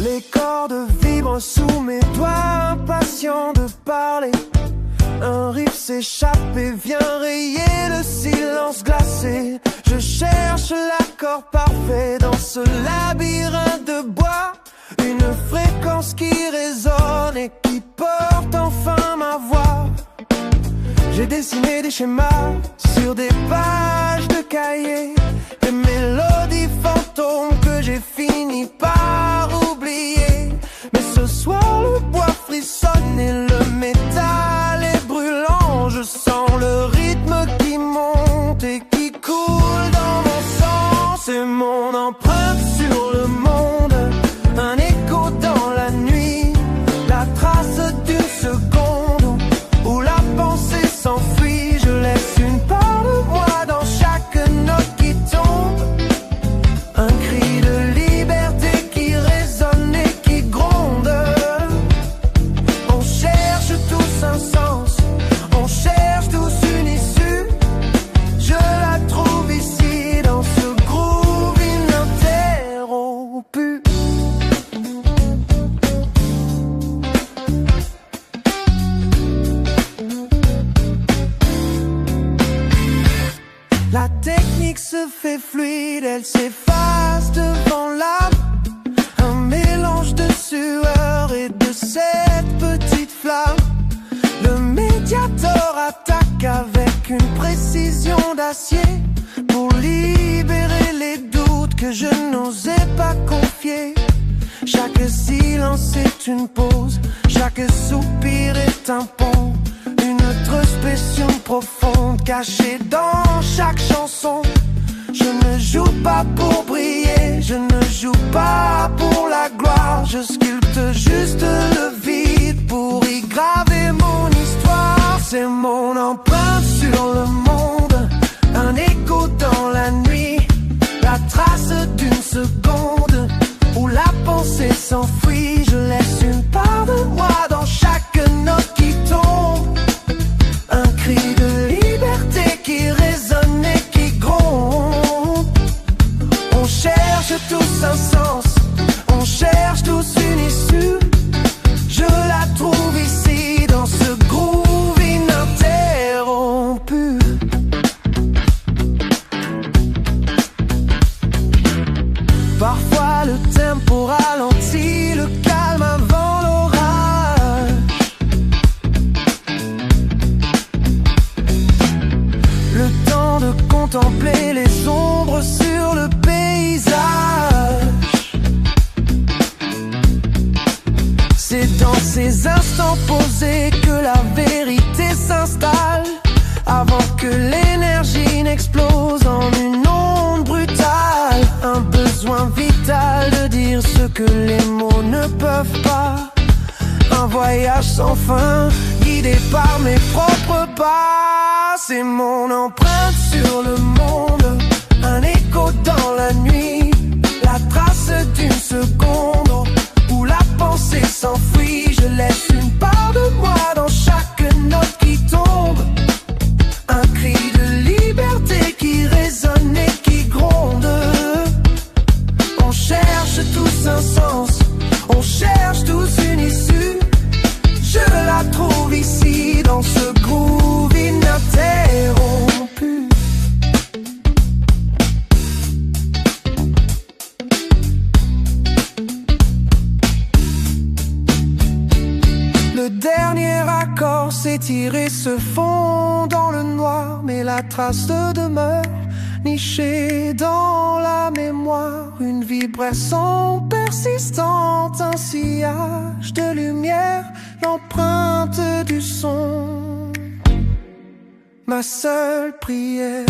Les cordes vibrent sous mes doigts, impatients de parler. Un riff s'échappe et vient rayer le silence glacé. Je cherche l'accord parfait dans ce labyrinthe de bois. Une fréquence qui résonne et qui porte enfin ma voix. J'ai dessiné des schémas sur des pages de cahier, des mélodies fantômes que j'ai fini par oublier. Mais ce soir le bois frissonne et le métal est brûlant. Je sens le rythme qui monte et qui coule dans mon sang. C'est mon empreinte sur le monde, un écho dans la nuit, la trace d'une seconde où la pensée s'enfuit. Je laisse une part de moi dans chaque note qui tombe. Un cri de liberté qui résonne et qui gronde. On cherche tous un sens, on cherche tous une issue. Je la trouve ici dans ce groove ininterrompu. La technique se fait fluide, elle s'efface devant l'âme. Un mélange de sueur et de cette petite flamme. Le médiator attaque avec une précision d'acier pour libérer les doutes que je n'osais pas confier. Chaque silence est une pause, chaque soupir est un pont. Une introspection profonde cachée dans chaque chanson. Je ne joue pas pour briller, je ne joue pas pour la gloire. Je sculpte juste le vide pour y graver mon histoire. C'est mon empreinte sur le monde, un écho dans la nuit, la trace d'une seconde où la pensée s'enfuit. Je laisse une part de moi dans chaque note qui tombe. Un cri de liberté qui résonne et qui gronde. On cherche tous un sens, on cherche tous une issue. Je la trouve ici dans ce groove ininterrompu. Parfois le tempo ralentit, le calme avant l'orage. Le temps de contempler les ombres sur le paysage. C'est dans ces instants posés que la vérité s'installe, avant que l'énergie n'explose en une onde brutale. Un besoin vital de dire ce que les mots ne peuvent pas. Un voyage sans fin, guidé par mes propres pas. C'est mon empreinte sur le monde, un écho dans la nuit, la trace d'une seconde où la pensée s'enfuit. Je laisse une part de moi dans chaque note qui tombe. Un cri de liberté qui résonne et qui gronde. On cherche tous un sens, on cherche tous une issue. Je la trouve ici dans ce groove ininterrompu. Le dernier accord s'étire et se fond dans le noir, mais la trace demeure nichée dans la mémoire. Une vibration persistante, un sillage de lumière, l'empreinte du son, ma seule prière.